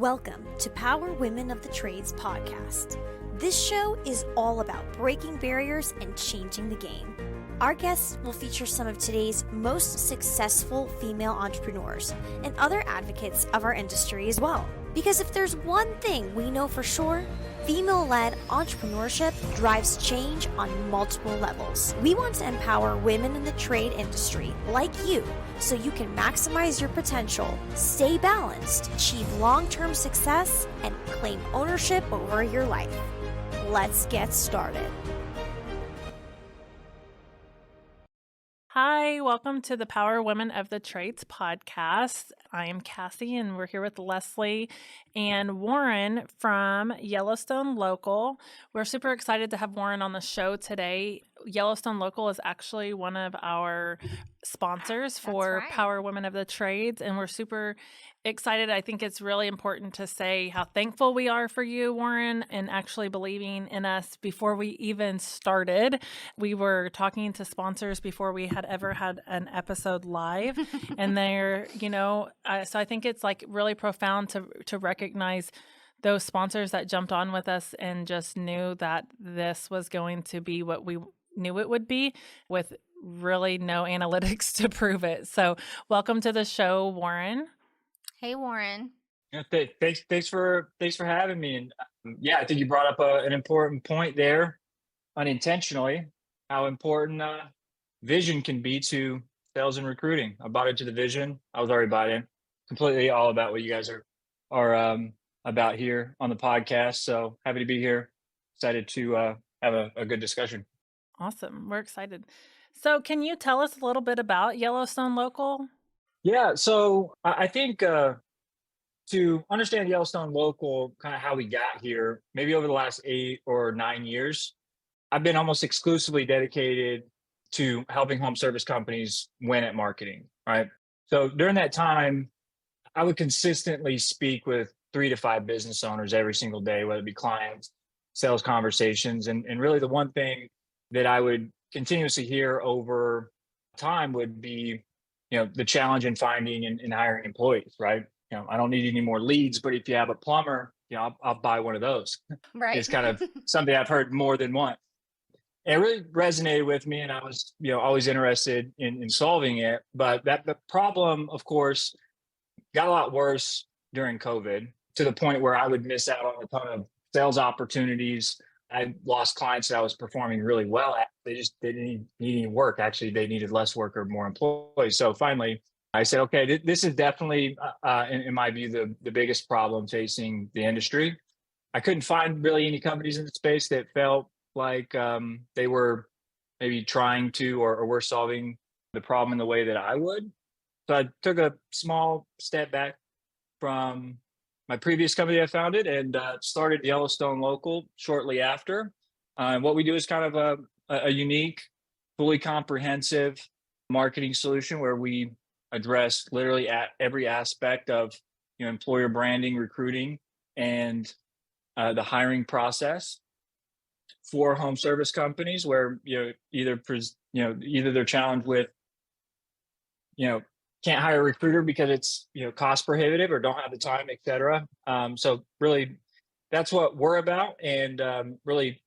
Welcome to Power Women of the Trades podcast. This show is all about breaking barriers and changing the game. Our guests will feature some of today's most successful female entrepreneurs and other advocates of our industry as well. Because if there's one thing we know for sure, female-led entrepreneurship drives change on multiple levels. We want to empower women in the trade industry like you so you can maximize your potential, stay balanced, achieve long-term success, and claim ownership over your life. Let's get started. Hi, welcome to the Power Women of the Trades podcast. I am Cassie, and we're here with Leslie and Warren from Yellowstone Local. We're super excited to have Warren on the show today. Yellowstone Local is actually one of our sponsors for Power Women of the Trades, and we're super excited. I think it's really important to say how thankful we are for you, Warren, and actually believing in us before we even started. We were talking to sponsors before we had ever had an episode live, and they're, so I think it's like really profound to recognize those sponsors that jumped on with us and just knew that this was going to be what we knew it would be, with really no analytics to prove it. So welcome to the show, Warren. Hey, Warren. Yeah, thanks for having me. And I think you brought up an important point there, unintentionally, how important vision can be to sales and recruiting. I bought into the vision. I was already bought in. Completely all about what you guys are about here on the podcast. So happy to be here. Excited to have a good discussion. Awesome. We're excited. So can you tell us a little bit about Yellowstone Local? Yeah, so I think to understand Yellowstone Local, kind of how we got here, maybe over the last 8 or 9 years, I've been almost exclusively dedicated to helping home service companies win at marketing, right? So during that time, I would consistently speak with 3 to 5 business owners every single day, whether it be clients, sales conversations. And really the one thing that I would continuously hear over time would be, the challenge in finding and hiring employees, right? I don't need any more leads, but if you have a plumber, I'll buy one of those. Right. It's kind of something I've heard more than once. And it really resonated with me, and I was, always interested in solving it. But the problem, of course, got a lot worse during COVID, to the point where I would miss out on a ton of sales opportunities. I lost clients that I was performing really well at. They just didn't need any work. Actually, they needed less work or more employees. So finally, I said, okay, this is definitely, in my view, the biggest problem facing the industry. I couldn't find really any companies in the space that felt like they were maybe trying to or were solving the problem in the way that I would. So I took a small step back from my previous company I founded and started Yellowstone Local shortly after. What we do is kind of a unique, fully comprehensive marketing solution where we address literally at every aspect of employer branding, recruiting, and the hiring process for home service companies, where either they're challenged with can't hire a recruiter because it's cost prohibitive or don't have the time, et cetera. So really, that's what we're about, and really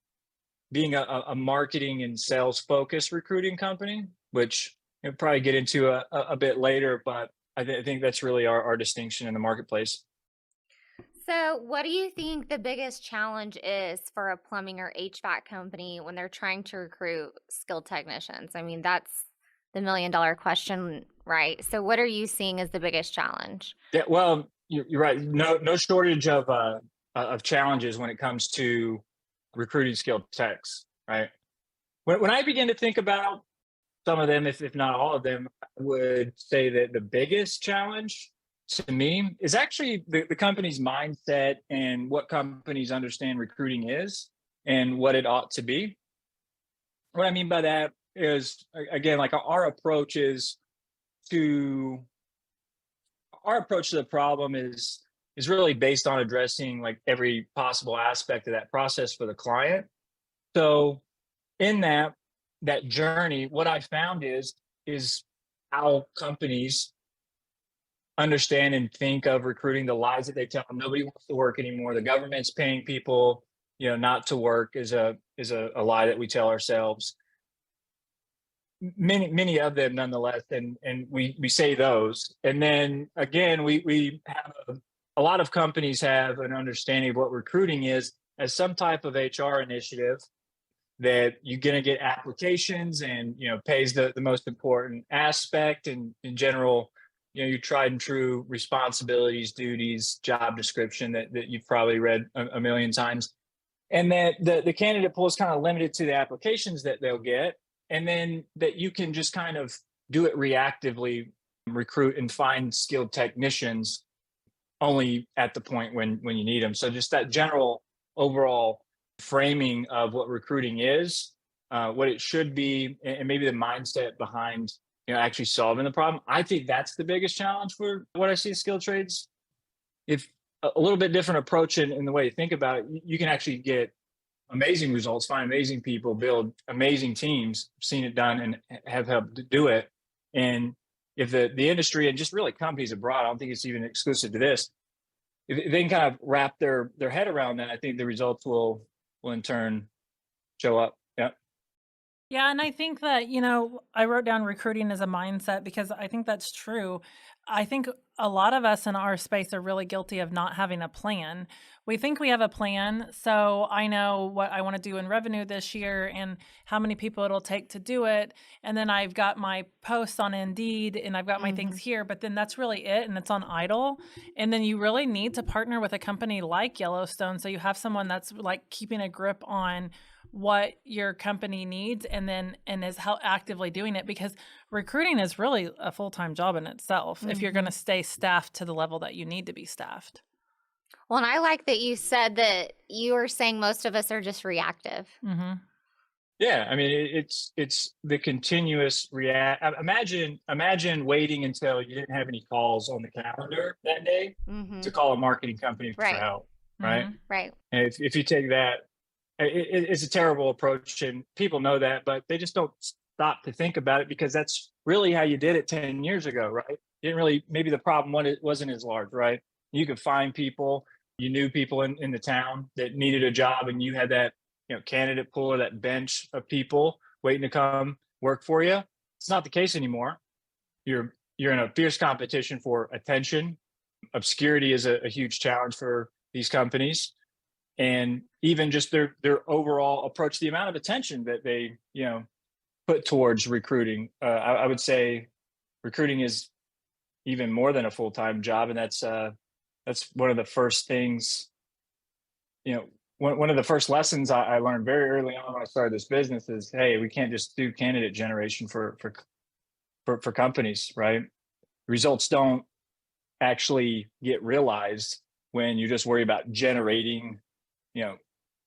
being a marketing and sales focused recruiting company, which we'll probably get into a bit later. But I think that's really our distinction in the marketplace. So what do you think the biggest challenge is for a plumbing or HVAC company when they're trying to recruit skilled technicians? I mean, that's the $1 million question, right? So what are you seeing as the biggest challenge? Yeah, well, you're right. No shortage of challenges when it comes to recruiting skilled techs, right? When I begin to think about some of them, if not all of them, I would say that the biggest challenge to me is actually the company's mindset and what companies understand recruiting is and what it ought to be. What I mean by that is, again, like our approach to the problem is really based on addressing like every possible aspect of that process for the client. So in that journey, what I found is how companies understand and think of recruiting, the lies that they tell them. Nobody wants to work anymore. The government's paying people, not to work is a lie that we tell ourselves. Many of them nonetheless, and we say those. And then again, we have a lot of companies have an understanding of what recruiting is as some type of HR initiative that you're going to get applications and, pays the most important aspect, and in general, your tried and true responsibilities, duties, job description that you've probably read a million times. And that the candidate pool is kind of limited to the applications that they'll get. And then that you can just kind of do it reactively, recruit and find skilled technicians only at the point when you need them. So just that general overall framing of what recruiting is, what it should be, and maybe the mindset behind actually solving the problem. I think that's the biggest challenge for what I see as skilled trades. If a little bit different approach in the way you think about it, you can actually get amazing results, find amazing people, build amazing teams. Seen it done and have helped do it. And if the industry and just really companies abroad, I don't think it's even exclusive to this, if they can kind of wrap their head around that, I think the results will in turn show up. Yeah. Yeah, and I think that, I wrote down recruiting as a mindset because I think that's true. I think a lot of us in our space are really guilty of not having a plan. We think we have a plan. So I know what I want to do in revenue this year and how many people it'll take to do it. And then I've got my posts on Indeed and I've got my things here, but then that's really it. And it's on idle. And then you really need to partner with a company like Yellowstone. So you have someone that's like keeping a grip on what your company needs and is how actively doing it, because recruiting is really a full-time job in itself if you're going to stay staffed to the level that you need to be staffed. Well, and I like that you said that you were saying most of us are just reactive. Mm-hmm. Yeah, I mean, it's the continuous Imagine waiting until you didn't have any calls on the calendar that day to call a marketing company for help, right? Right. And if you take that, it's a terrible approach, and people know that, but they just don't stop to think about it because that's really how you did it 10 years ago, right? You didn't really, maybe the problem wasn't as large, right? You could find people, you knew people in the town that needed a job, and you had that, candidate pool or that bench of people waiting to come work for you. It's not the case anymore. You're in a fierce competition for attention. Obscurity is a huge challenge for these companies. And even just their overall approach, the amount of attention that they, put towards recruiting. I would say recruiting is even more than a full-time job. And that's one of the first things, one of the first lessons I learned very early on when I started this business is, hey, we can't just do candidate generation for companies, right? Results don't actually get realized when you just worry about generating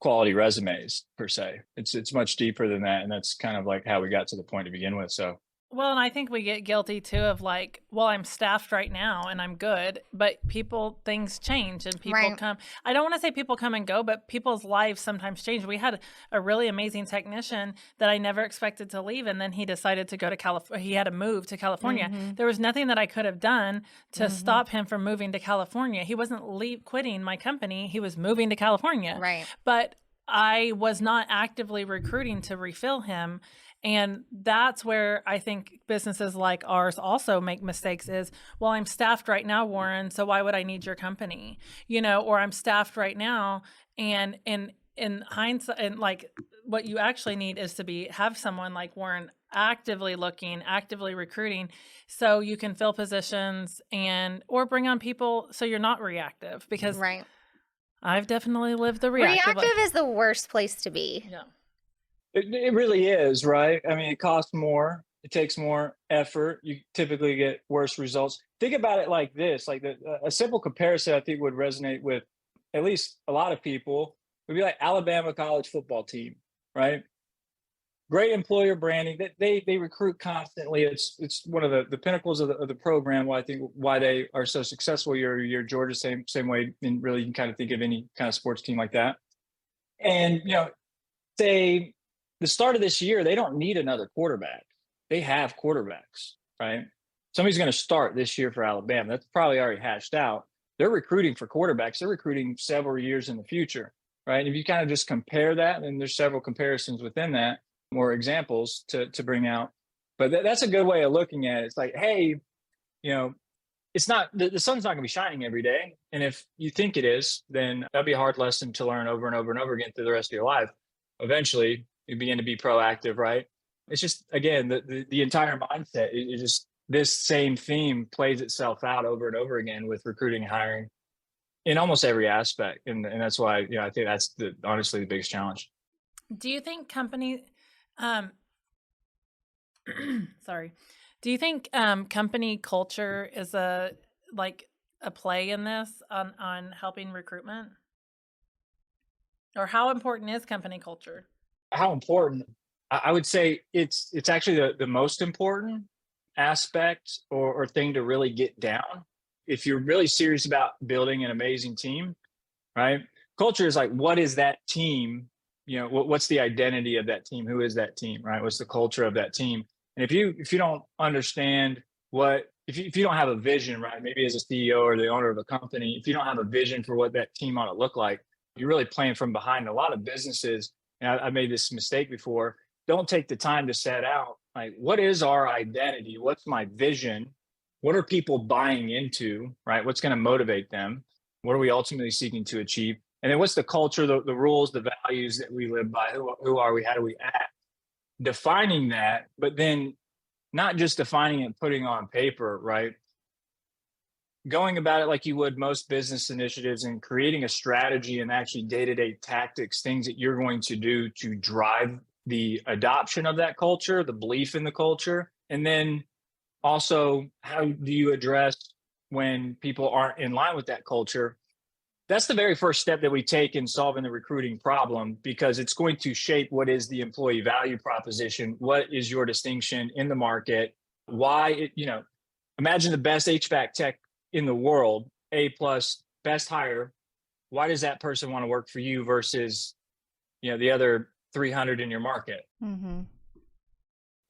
quality resumes per se. It's much deeper than that. And that's kind of like how we got to the point to begin with. So, well, and I think we get guilty too of like, well, I'm staffed right now and I'm good, but things change and people come. I don't want to say people come and go, but people's lives sometimes change. We had a really amazing technician that I never expected to leave. And then he decided to go to California. He had to move to California. There was nothing that I could have done to stop him from moving to California. He wasn't quitting my company. He was moving to California. Right. But I was not actively recruiting to refill him. And that's where I think businesses like ours also make mistakes is, well, I'm staffed right now, Warren, so why would I need your company? Or I'm staffed right now. And in hindsight, and like what you actually need is to have someone like Warren actively looking, actively recruiting, so you can fill positions or bring on people so you're not reactive, because I've definitely lived the reactive. Reactive is the worst place to be. Yeah. It really is, right? I mean, it costs more. It takes more effort. You typically get worse results. Think about it like this, like a simple comparison I think would resonate with at least a lot of people would be like Alabama college football team, right? Great employer branding. They recruit constantly. It's one of the pinnacles of the program. Why they are so successful. You're Georgia, same way. And really, you can kind of think of any kind of sports team like that. And say the start of this year, they don't need another quarterback. They have quarterbacks, right? somebody's going to start this year for Alabama. That's probably already hashed out. They're recruiting for quarterbacks. They're recruiting several years in the future, right? And if you kind of just compare that, and there's several comparisons within that, more examples to bring out. But that's a good way of looking at it. It's like, hey, it's not, the sun's not going to be shining every day. And if you think it is, then that'd be a hard lesson to learn over and over and over again through the rest of your life. Eventually, you begin to be proactive, right? It's just, again, the entire mindset is just, this same theme plays itself out over and over again with recruiting and hiring in almost every aspect. And that's why, I think that's honestly the biggest challenge. Do you think company culture is a play in this on helping recruitment? Or how important is company culture? How important? I would say it's actually the most important aspect or thing to really get down. If you're really serious about building an amazing team, right? Culture is like, what is that team? What's the identity of that team? Who is that team, right? What's the culture of that team? And if you don't understand if you don't have a vision, right? Maybe as a CEO or the owner of a company, if you don't have a vision for what that team ought to look like, you're really playing from behind. A lot of businesses, and I made this mistake before, don't take the time to set out, like, what is our identity? What's my vision? What are people buying into, right? What's going to motivate them? What are we ultimately seeking to achieve? And then what's the culture, the rules, the values that we live by? Who are we? How do we act? Defining that, but then not just defining it and putting it on paper, right? Going about it like you would most business initiatives and creating a strategy and actually day-to-day tactics, things that you're going to do to drive the adoption of that culture, the belief in the culture. And then also, how do you address when people aren't in line with that culture? That's the very first step that we take in solving the recruiting problem, because it's going to shape what is the employee value proposition. What is your distinction in the market? Why, imagine the best HVAC tech in the world, A+, best hire. Why does that person want to work for you versus, the other 300 in your market? Mm-hmm.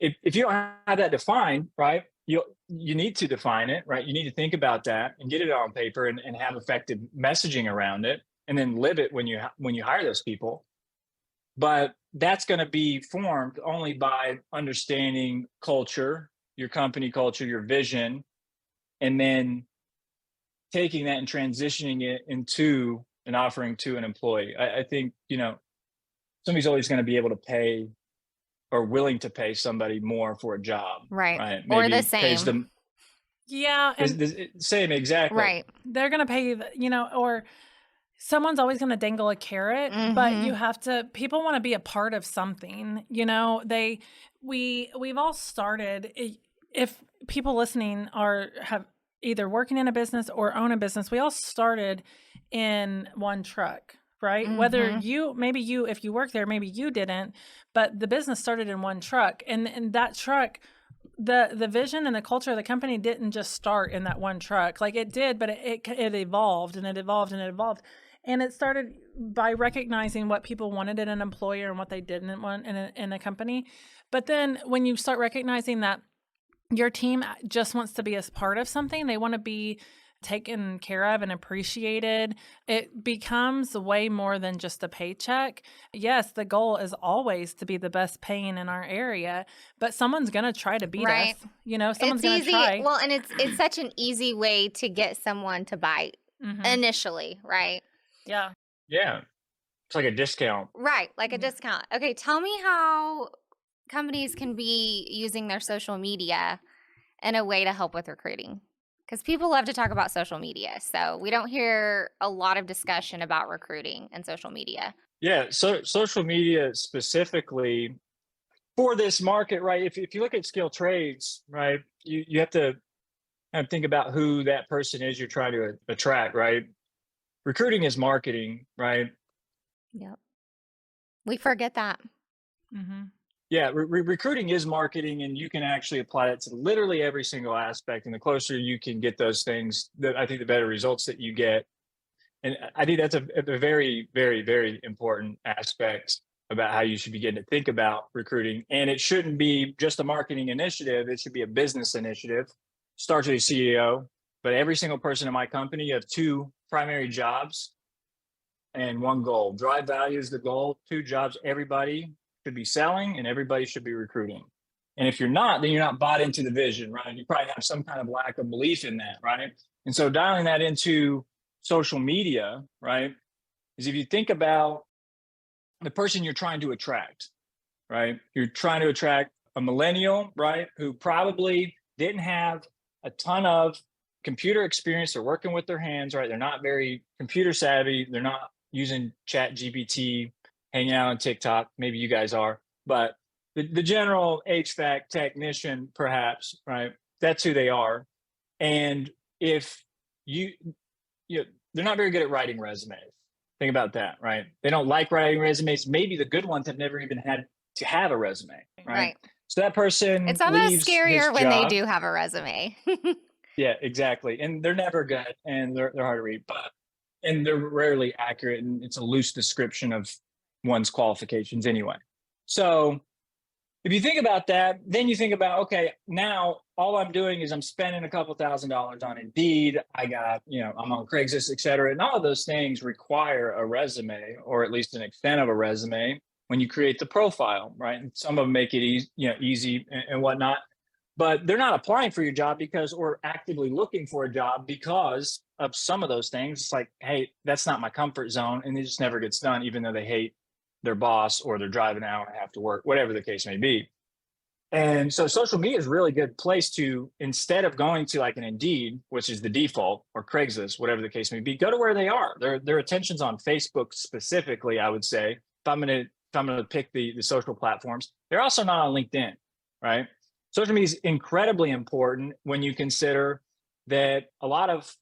If you don't have that defined, right, you need to define it, right? You need to think about that and get it on paper and have effective messaging around it, and then live it when you hire those people. But that's going to be formed only by understanding culture, your company culture, your vision, and then taking that and transitioning it into an offering to an employee. I think, somebody's always going to be able to pay or willing to pay somebody more for a job. Right. Maybe Or the same. pays them, Yeah. And same, exactly. Right. they're going to pay you, or someone's always going to dangle a carrot, but you have to, people want to be a part of something, we've all started, if people listening have either working in a business or own a business, we all started in one truck, right? Whether if you work there, maybe you didn't, but the business started in one truck, and that truck, the vision and the culture of the company didn't just start in that one truck. Like it did, but it evolved and it evolved and it evolved. And it started by recognizing what people wanted in an employer and what they didn't want in a company. But then when you start recognizing that your team just wants to be a part of something, they want to be taken care of and appreciated, it becomes way more than just a paycheck. Yes, the goal is always to be the best paying in our area, but someone's going to try to beat us. Someone's going to try. Well, and it's such an easy way to get someone to bite initially, right? Yeah. Yeah. It's like a discount. Right. Like a discount. Okay. Tell me how companies can be using their social media in a way to help with recruiting. Because people love to talk about social media. So we don't hear a lot of discussion about recruiting and social media. Yeah. So social media specifically for this market, right? If you look at skilled trades, right, you have to kind of think about who that person is you're trying to attract, right? Recruiting is marketing, right? Yep. We forget that. Mm-hmm. Yeah, recruiting is marketing, and you can actually apply it to literally every single aspect. And the closer you can get those things, I think the better results that you get. And I think that's a very, very, very important aspect about how you should begin to think about recruiting. And it shouldn't be just a marketing initiative. It should be a business initiative. starts with a CEO, but every single person in my company, you have two primary jobs and one goal. Drive value is the goal. Two jobs. Everybody should be selling and everybody should be recruiting. And if you're not, then you're not bought into the vision, right? You probably have some kind of lack of belief in that, right? And so dialing that into social media, right, is if you think about the person you're trying to attract, right? You're trying to attract a millennial, right, who probably didn't have a ton of computer experience. They're working with their hands, right? They're not very computer savvy. They're not using Chat GPT, hanging out on TikTok. Maybe you guys are, but the general HVAC technician, perhaps, right? That's who they are. And if you they're not very good at writing resumes. Think about that, right? They don't like writing resumes. Maybe the good ones have never even had to have a resume, right? So that person It's almost leaves scarier his when they job. do have a resume. Yeah, exactly. And they're never good and they're hard to read, and they're rarely accurate. And it's a loose description of one's qualifications anyway. So if you think about that, then you think about, okay, now all I'm doing is I'm spending a couple $1,000s on Indeed. I got, I'm on Craigslist, et cetera. And all of those things require a resume, or at least an extent of a resume when you create the profile, right? And some of them make it easy and whatnot, but they're not applying for your job or actively looking for a job because of some of those things. It's like, hey, that's not my comfort zone. And it just never gets done, even though they hate their boss or they're driving an hour and a half to work, whatever the case may be. And so social media is a really good place to, instead of going to like an Indeed, which is the default, or Craigslist, whatever the case may be, go to where they are. Their attention's on Facebook specifically, I would say. If I'm gonna pick the social platforms, they're also not on LinkedIn, right? Social media is incredibly important when you consider that a lot of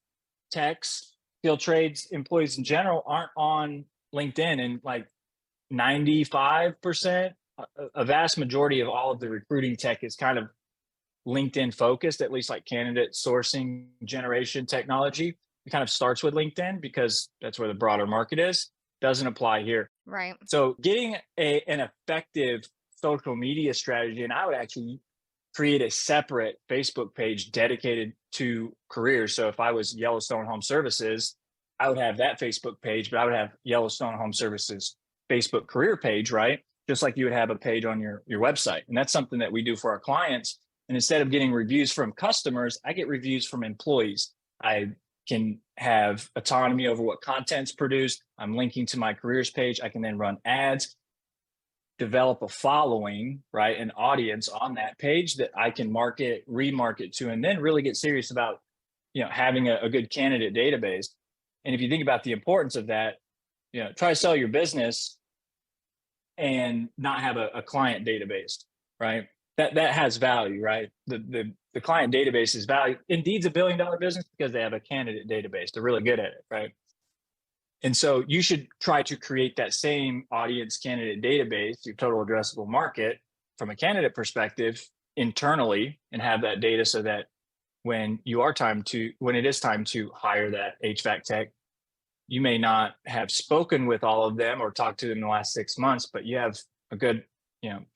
techs, skilled trades employees in general aren't on LinkedIn, and like 95%, a vast majority of all of the recruiting tech is kind of LinkedIn focused, at least like candidate sourcing generation technology. It kind of starts with LinkedIn because that's where the broader market is. Doesn't apply here. Right. So getting an effective social media strategy, and I would actually create a separate Facebook page dedicated to careers. So if I was Yellowstone Home Services, I would have that Facebook page, but I would have Yellowstone Home Services Facebook career page, right? Just like you would have a page on your website. And that's something that we do for our clients. And instead of getting reviews from customers, I get reviews from employees. I can have autonomy over what content's produced. I'm linking to my careers page. I can then run ads, develop a following, right? An audience on that page that I can market, remarket to, and then really get serious about, having a good candidate database. And if you think about the importance of that, try to sell your business and not have a client database, right? That has value, right? The client database is value. Indeed's $1 billion business because they have a candidate database. They're really good at it, right? And so you should try to create that same audience candidate database, your total addressable market, from a candidate perspective internally, and have that data so that when it is time to hire that HVAC tech, you may not have spoken with all of them or talked to them in the last 6 months, but you have a good,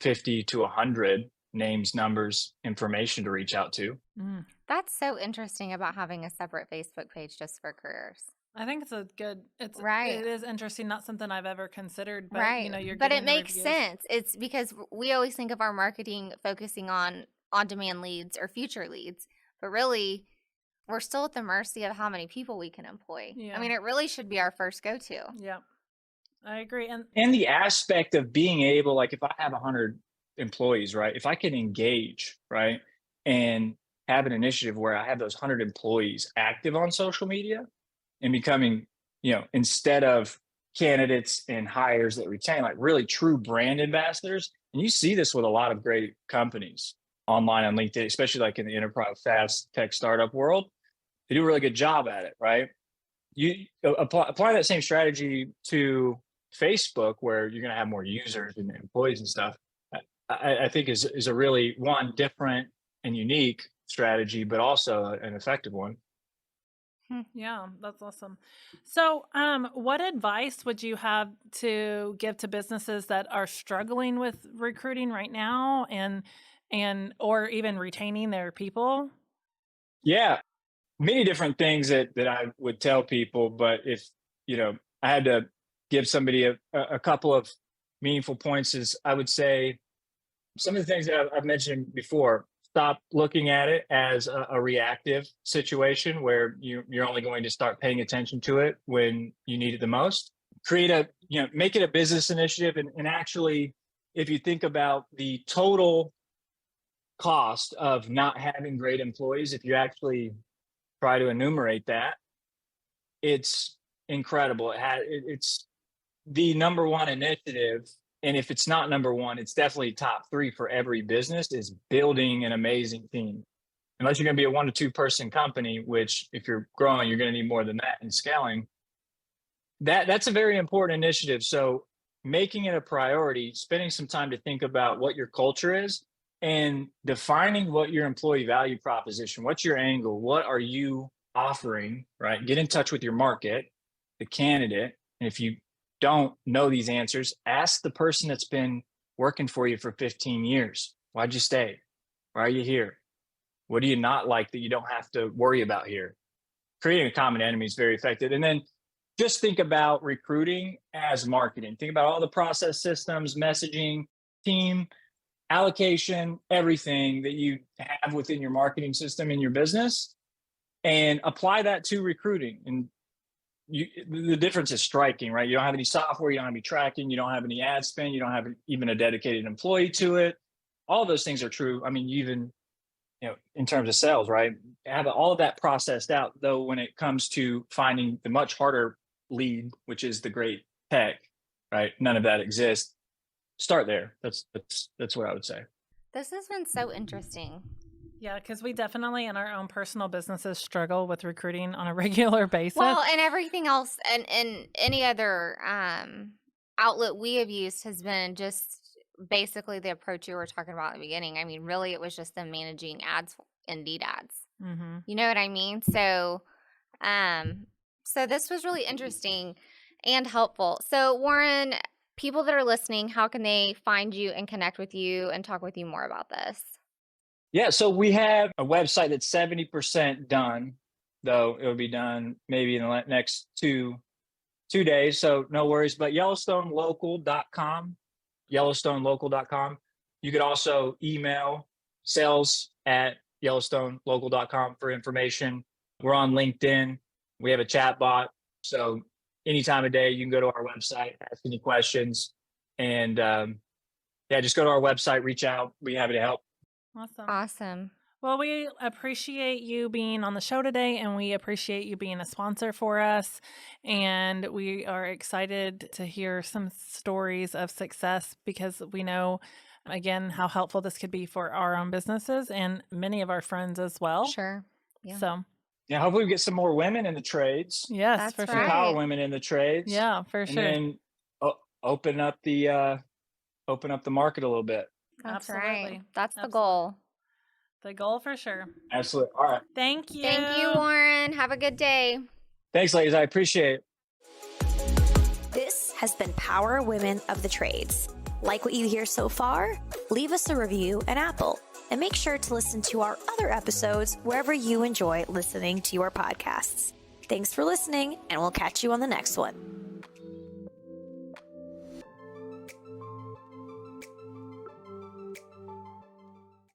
50 to 100 names, numbers, information to reach out to. That's so interesting about having a separate Facebook page just for careers. I think it's right. It is interesting. Not something I've ever considered, but right. But it makes reviews. sense. It's because we always think of our marketing focusing on on-demand leads or future leads, but really we're still at the mercy of how many people we can employ. Yeah. I mean, it really should be our first go-to. Yeah, I agree. And the aspect of being able, like if I have 100 employees, right, if I can engage, right, and have an initiative where I have those 100 employees active on social media and becoming, instead of candidates and hires that retain, like really true brand ambassadors. And you see this with a lot of great companies online on LinkedIn, especially like in the enterprise SaaS tech startup world. They do a really good job at it, right? You apply that same strategy to Facebook, where you're going to have more users and employees and stuff. I think is a really different and unique strategy, but also an effective one. Yeah, that's awesome. So, what advice would you have to give to businesses that are struggling with recruiting right now, and or even retaining their people? Yeah, many different things that I would tell people, but if, I had to give somebody a couple of meaningful points is I would say some of the things that I've mentioned before, stop looking at it as a reactive situation where you're only going to start paying attention to it when you need it the most. Make it a business initiative. And actually, if you think about the total cost of not having great employees, if you actually try to enumerate that, it's incredible. It's the number one initiative. And if it's not number one, it's definitely top three for every business, is building an amazing team. Unless you're going to be a 1 to 2 person company, which if you're growing, you're going to need more than that and scaling. That's a very important initiative. So making it a priority, spending some time to think about what your culture is and defining what your employee value proposition, what's your angle, what are you offering, right? Get in touch with your market, the candidate. And if you don't know these answers, ask the person that's been working for you for 15 years. Why'd you stay? Why are you here? What do you not like that you don't have to worry about here? Creating a common enemy is very effective. And then just think about recruiting as marketing. Think about all the process systems, messaging, team, allocation, everything that you have within your marketing system in your business, and apply that to recruiting. And the difference is striking, right? You don't have any software, you don't have any tracking, you don't have any ad spend, you don't have even a dedicated employee to it. All those things are true. I mean, even, in terms of sales, right? Have all of that processed out, though, when it comes to finding the much harder lead, which is the great tech, right? None of that exists. Start there. That's what I would say. This has been so interesting. Yeah, because we definitely in our own personal businesses struggle with recruiting on a regular basis. Well, and everything else and any other outlet we have used has been just basically the approach you were talking about at the beginning. I mean, really, it was just them managing ads, Indeed ads. Mm-hmm. You know what I mean? So, so this was really interesting and helpful. So, Warren, people that are listening, how can they find you and connect with you and talk with you more about this? Yeah, so we have a website that's 70% done, though it'll be done maybe in the next two days, so no worries. But YellowstoneLocal.com, YellowstoneLocal.com. You could also email sales@YellowstoneLocal.com for information. We're on LinkedIn. We have a chat bot, so any time of day you can go to our website, ask any questions, and just go to our website, reach out. We're happy to help. Awesome. Well, we appreciate you being on the show today, and we appreciate you being a sponsor for us. And we are excited to hear some stories of success because we know, again, how helpful this could be for our own businesses and many of our friends as well. Sure. Yeah. So, yeah, hopefully we get some more women in the trades. yes, That's for right. sure. Empower women in the trades. Yeah, for sure. And then open up the market a little bit. That's Absolutely. right. That's the Absolutely. goal. The goal for sure. Absolutely. All right. Thank you. Thank you, Warren. Have a good day. Thanks, ladies. I appreciate it. This has been Power Women of the Trades. Like what you hear so far? Leave us a review in Apple and make sure to listen to our other episodes wherever you enjoy listening to your podcasts. Thanks for listening, and we'll catch you on the next one.